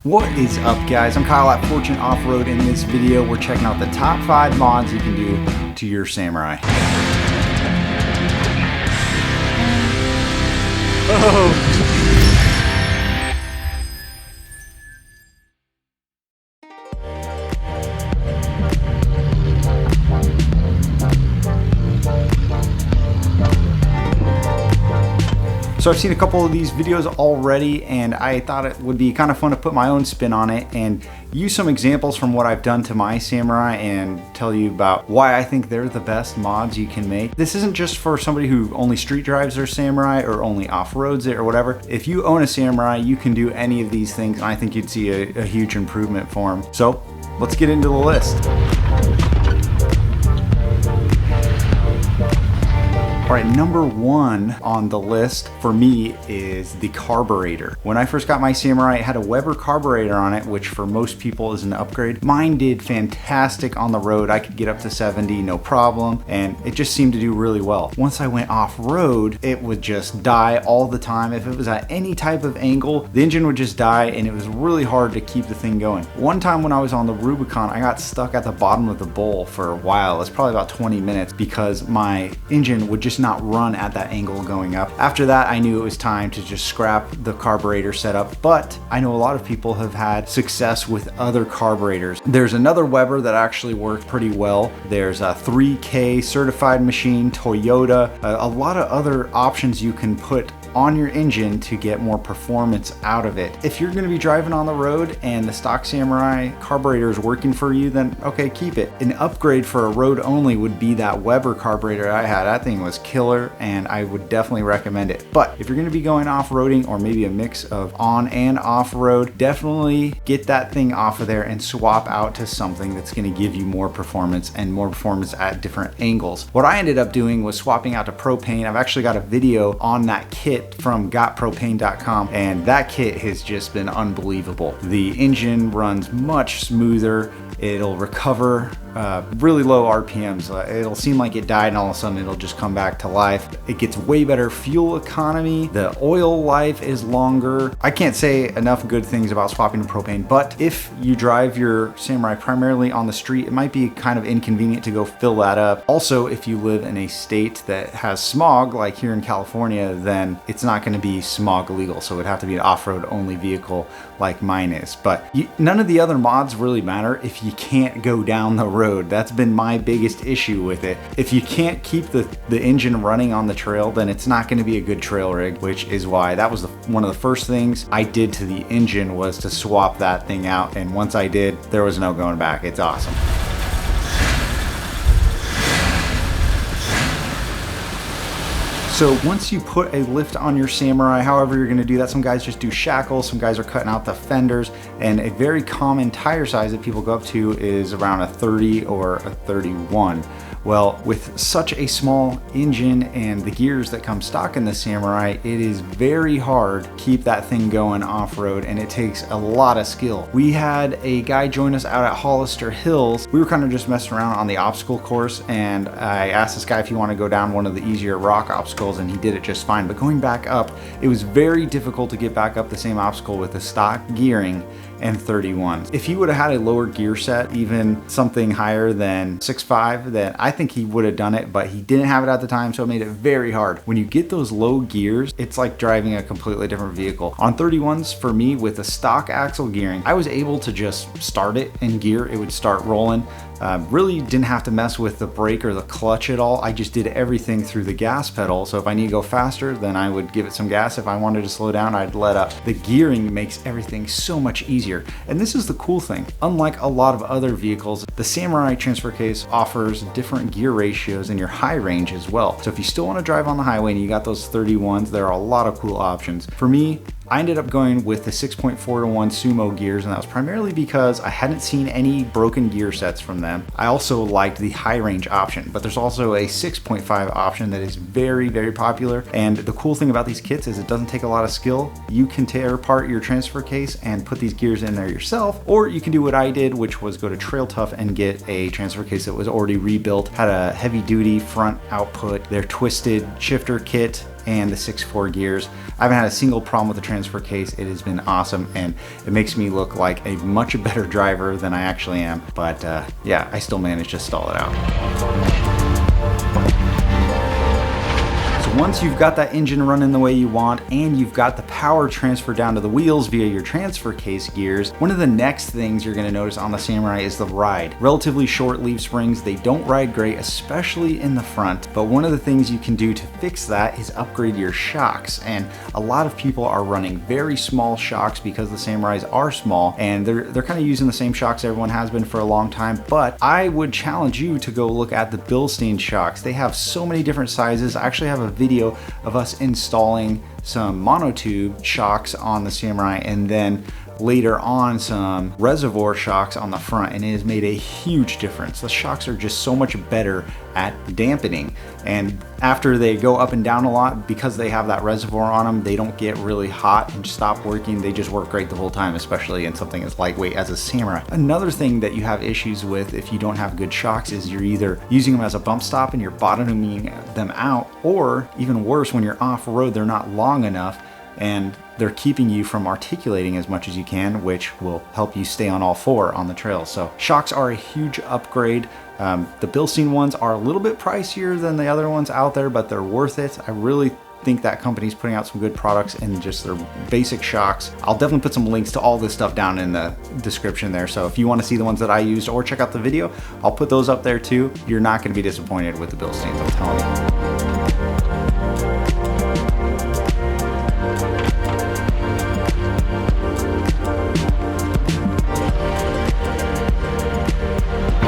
What is up, guys? I'm Kyle at Fortune Off-Road. In this video, we're checking out the top 5 mods you can do to your Samurai. Oh! So I've seen a couple of these videos already, and I thought it would be kind of fun to put my own spin on it and use some examples from what I've done to my Samurai and tell you about why I think they're the best mods you can make. This isn't just for somebody who only street drives their Samurai or only off-roads it or whatever. If you own a Samurai, you can do any of these things, and I think you'd see a huge improvement for them. So let's get into the list. All right, number 1 on the list for me is the carburetor. When I first got my Samurai, it had a Weber carburetor on it, which for most people is an upgrade. Mine did fantastic on the road. I could get up to 70, no problem, and it just seemed to do really well. Once I went off-road, it would just die all the time. If it was at any type of angle, the engine would just die, and it was really hard to keep the thing going. One time when I was on the Rubicon, I got stuck at the bottom of the bowl for a while. It's probably about 20 minutes because my engine would just not run at that angle going up. After that, I knew it was time to just scrap the carburetor setup, but I know a lot of people have had success with other carburetors. There's another Weber that actually worked pretty well. There's a 3K certified machine, Toyota, a lot of other options you can put on your engine to get more performance out of it. If you're going to be driving on the road and the stock Samurai carburetor is working for you, then okay, keep it. An upgrade for a road only would be that Weber carburetor I had. That thing was killer, and I would definitely recommend it. But if you're going to be going off-roading, or maybe a mix of on and off-road, definitely get that thing off of there and swap out to something that's going to give you more performance and more performance at different angles. What I ended up doing was swapping out to propane. I've actually got a video on that kit from gotpropane.com, and that kit has just been unbelievable. The engine runs much smoother. It'll recover really low RPMs. It'll seem like it died, and all of a sudden it'll just come back to life. It gets way better fuel economy. The oil life is longer. I can't say enough good things about swapping to propane, but if you drive your Samurai primarily on the street, it might be kind of inconvenient to go fill that up. Also, if you live in a state that has smog, like here in California, then it's not going to be smog legal, so it'd have to be an off-road only vehicle like mine is. But none of the other mods really matter if you can't go down the road. That's been my biggest issue with it. If you can't keep the engine running on the trail, then it's not going to be a good trail rig, which is why that was one of the first things I did to the engine, was to swap that thing out. And once I did, there was no going back. It's awesome. So once you put a lift on your Samurai, however you're going to do that, some guys just do shackles, some guys are cutting out the fenders, and a very common tire size that people go up to is around a 30 or a 31. Well, with such a small engine and the gears that come stock in the Samurai, it is very hard to keep that thing going off-road, and it takes a lot of skill. We had a guy join us out at Hollister Hills. We were kind of just messing around on the obstacle course, and I asked this guy if he wanted to go down one of the easier rock obstacles, and he did it just fine. But going back up, it was very difficult to get back up the same obstacle with the stock gearing and 31s. If he would have had a lower gear set, even something higher than 6.5, then I think he would have done it, but he didn't have it at the time, so it made it very hard. When you get those low gears, it's like driving a completely different vehicle. On 31s, for me, with the stock axle gearing, I was able to just start it in gear. It would start rolling. Really didn't have to mess with the brake or the clutch at all. I just did everything through the gas pedal. So if I need to go faster, then I would give it some gas. If I wanted to slow down, I'd let up. The gearing makes everything so much easier. And this is the cool thing. Unlike a lot of other vehicles, the Samurai transfer case offers different gear ratios in your high range as well. So if you still want to drive on the highway and you got those 31s, there are a lot of cool options. For me, I ended up going with the 6.4-to-1 Sumo gears, and that was primarily because I hadn't seen any broken gear sets from them. I also liked the high range option, but there's also a 6.5 option that is very, very popular. And the cool thing about these kits is it doesn't take a lot of skill. You can tear apart your transfer case and put these gears in there yourself, or you can do what I did, which was go to Trail Tough and get a transfer case that was already rebuilt, had a heavy duty front output, their twisted shifter kit, and the 6/4 gears. I haven't had a single problem with the transfer case. It has been awesome, and it makes me look like a much better driver than I actually am. But yeah, I still managed to stall it out. Once you've got that engine running the way you want and you've got the power transfer down to the wheels via your transfer case gears, one of the next things you're going to notice on the Samurai is the ride. Relatively short leaf springs, they don't ride great, especially in the front, but one of the things you can do to fix that is upgrade your shocks. And a lot of people are running very small shocks because the Samurais are small, and they're kind of using the same shocks everyone has been for a long time. But I would challenge you to go look at the Bilstein shocks. They have so many different sizes. I actually have a video of us installing some monotube shocks on the Samurai, and then later on some reservoir shocks on the front, and it has made a huge difference. The shocks are just so much better at dampening, and after they go up and down a lot, because they have that reservoir on them, they don't get really hot and stop working. They just work great the whole time, especially in something as lightweight as a Samurai. Another thing that you have issues with if you don't have good shocks is you're either using them as a bump stop and you're bottoming them out, or even worse, when you're off-road, they're not long enough and they're keeping you from articulating as much as you can, which will help you stay on all four on the trail. So shocks are a huge upgrade. The Bilstein ones are a little bit pricier than the other ones out there, but they're worth it. I really think that company's putting out some good products in just their basic shocks. I'll definitely put some links to all this stuff down in the description there. So if you want to see the ones that I used or check out the video, I'll put those up there too. You're not going to be disappointed with the Bilsteins, I'm telling you.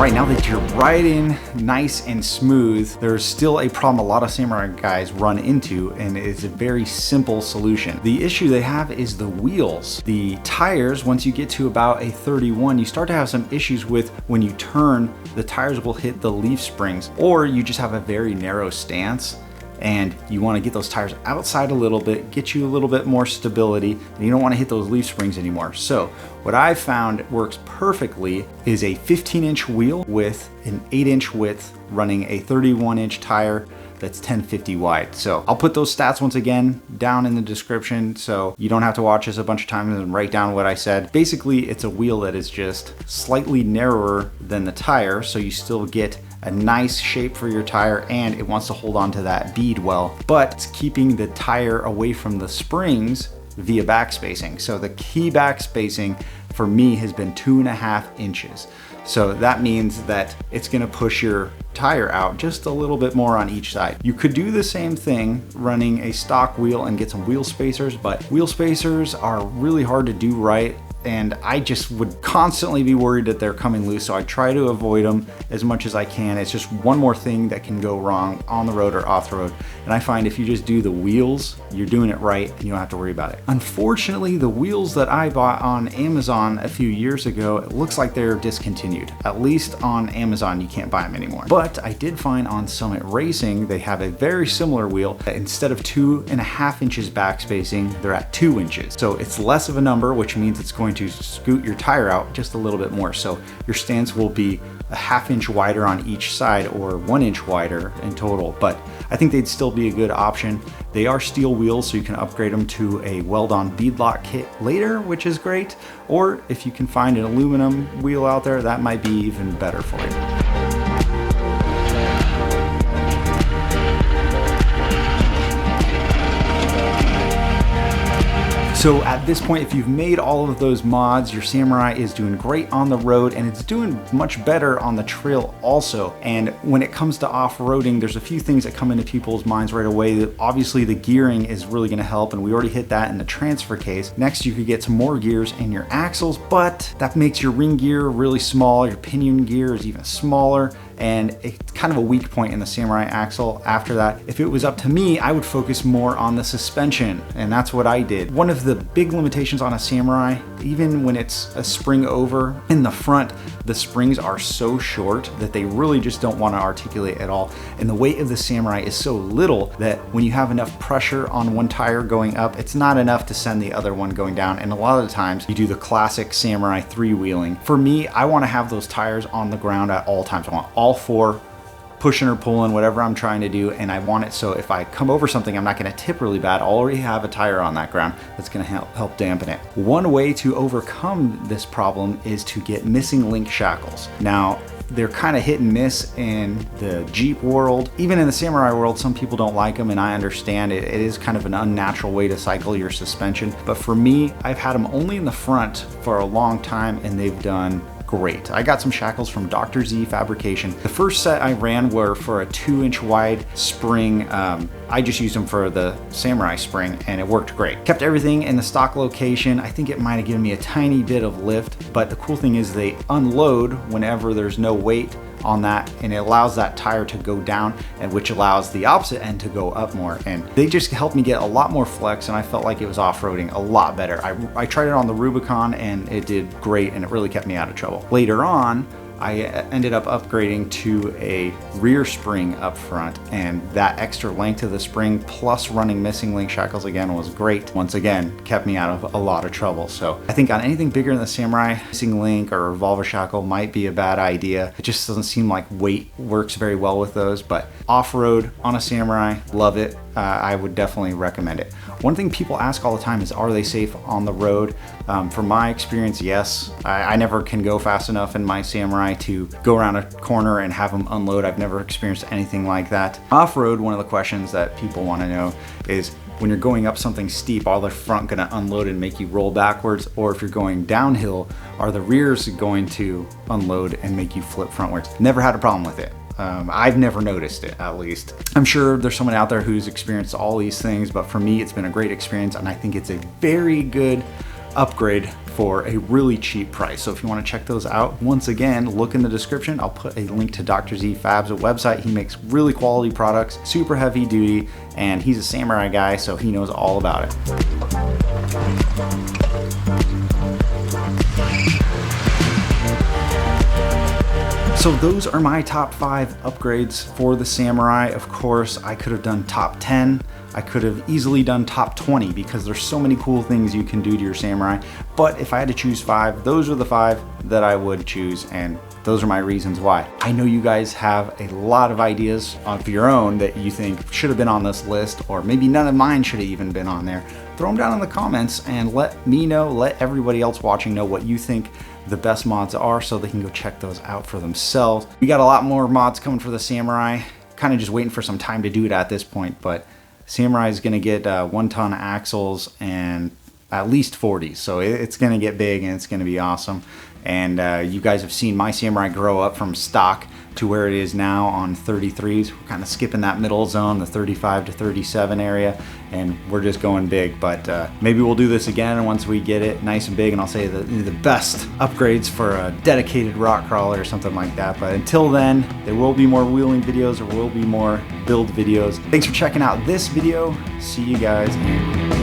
Right, now that you're riding nice and smooth, there's still a problem a lot of Samurai guys run into, and it's a very simple solution. The issue they have is the wheels. The tires, once you get to about a 31, you start to have some issues with when you turn, the tires will hit the leaf springs, or you just have a very narrow stance, and you want to get those tires outside a little bit, get you a little bit more stability, and you don't want to hit those leaf springs anymore. So what I've found works perfectly is a 15-inch wheel with an 8-inch width running a 31-inch tire that's 1050 wide. So I'll put those stats once again down in the description so you don't have to watch this a bunch of times and write down what I said. Basically, it's a wheel that is just slightly narrower than the tire, so you still get a nice shape for your tire, and it wants to hold on to that bead well, but it's keeping the tire away from the springs via backspacing. So the key backspacing for me has been 2.5 inches. So that means that it's gonna push your tire out just a little bit more on each side. You could do the same thing running a stock wheel and get some wheel spacers, but wheel spacers are really hard to do right, and I just would constantly be worried that they're coming loose, so I try to avoid them as much as I can. It's just one more thing that can go wrong on the road or off the road, and I find if you just do the wheels, you're doing it right and you don't have to worry about it. Unfortunately, the wheels that I bought on Amazon a few years ago, it looks like they're discontinued. At least on Amazon, you can't buy them anymore. But I did find on Summit Racing, they have a very similar wheel. Instead of 2.5 inches backspacing, they're at 2 inches. So it's less of a number, which means it's going to scoot your tire out just a little bit more. So your stance will be a 1/2 inch wider on each side, or 1 inch wider in total, but I think they'd still be a good option. They are steel wheels, so you can upgrade them to a weld-on beadlock kit later, which is great. Or if you can find an aluminum wheel out there, that might be even better for you. So at this point, if you've made all of those mods, your Samurai is doing great on the road, and it's doing much better on the trail also. And when it comes to off-roading, there's a few things that come into people's minds right away. Obviously, the gearing is really gonna help, and we already hit that in the transfer case. Next, you could get some more gears in your axles, but that makes your ring gear really small. Your pinion gear is even smaller, and it's kind of a weak point in the Samurai axle. After that, if it was up to me, I would focus more on the suspension, and that's what I did. One of the big limitations on a Samurai, even when it's a spring over in the front, the springs are so short that they really just don't want to articulate at all. And the weight of the Samurai is so little that when you have enough pressure on one tire going up, it's not enough to send the other one going down. And a lot of the times you do the classic Samurai 3-wheeling. For me, I want to have those tires on the ground at all times. I want all four pushing or pulling, whatever I'm trying to do, and I want it so if I come over something, I'm not gonna tip really bad. I'll already have a tire on that ground that's gonna help dampen it. One way to overcome this problem is to get missing link shackles. Now, they're kind of hit and miss in the Jeep world. Even in the Samurai world, some people don't like them, and I understand it. It is kind of an unnatural way to cycle your suspension. But for me, I've had them only in the front for a long time, and they've done great. I got some shackles from Dr. Z Fabrication. The first set I ran were for a 2-inch wide spring. I just used them for the Samurai spring, and it worked great. Kept everything in the stock location. I think it might have given me a tiny bit of lift, but the cool thing is they unload whenever there's no weight on that, and it allows that tire to go down, and which allows the opposite end to go up more. And they just helped me get a lot more flex, and I felt like it was off-roading a lot better. I tried it on the Rubicon, and it did great, and it really kept me out of trouble. Later on, I ended up upgrading to a rear spring up front, and that extra length of the spring plus running missing link shackles again was great. Once again, kept me out of a lot of trouble. So I think on anything bigger than the Samurai, missing link or revolver shackle might be a bad idea. It just doesn't seem like weight works very well with those, but off-road on a Samurai, love it. I would definitely recommend it. One thing people ask all the time is, are they safe on the road? From my experience, yes. I never can go fast enough in my Samurai to go around a corner and have them unload. I've never experienced anything like that. Off-road, one of the questions that people want to know is, when you're going up something steep, are the front gonna unload and make you roll backwards? Or if you're going downhill, are the rears going to unload and make you flip frontwards? Never had a problem with it. I've never noticed it, at least. I'm sure there's someone out there who's experienced all these things, but for me, it's been a great experience, and I think it's a very good upgrade for a really cheap price. So if you want to check those out, once again, look in the description. I'll put a link to Dr. Z Fab's website. He makes really quality products, super heavy duty, and he's a Samurai guy, so he knows all about it. So those are my top 5 upgrades for the Samurai. Of course, I could have done top 10. I could have easily done top 20 because there's so many cool things you can do to your Samurai. But if I had to choose 5, those are the 5 that I would choose, and those are my reasons why. I know you guys have a lot of ideas of your own that you think should have been on this list, or maybe none of mine should have even been on there. Throw them down in the comments and let me know, let everybody else watching know what you think the best mods are, so they can go check those out for themselves. We got a lot more mods coming for the Samurai. Kind of just waiting for some time to do it at this point, but Samurai is going to get 1-ton axles and at least 40s, so it's going to get big and it's going to be awesome. And you guys have seen my Samurai grow up from stock to where it is now on 33s. We're kind of skipping that middle zone, the 35 to 37 area, and we're just going big. But maybe we'll do this again once we get it nice and big, and I'll say the best upgrades for a dedicated rock crawler or something like that. But until then, there will be more wheeling videos, there will be more build videos. Thanks for checking out this video. See you guys.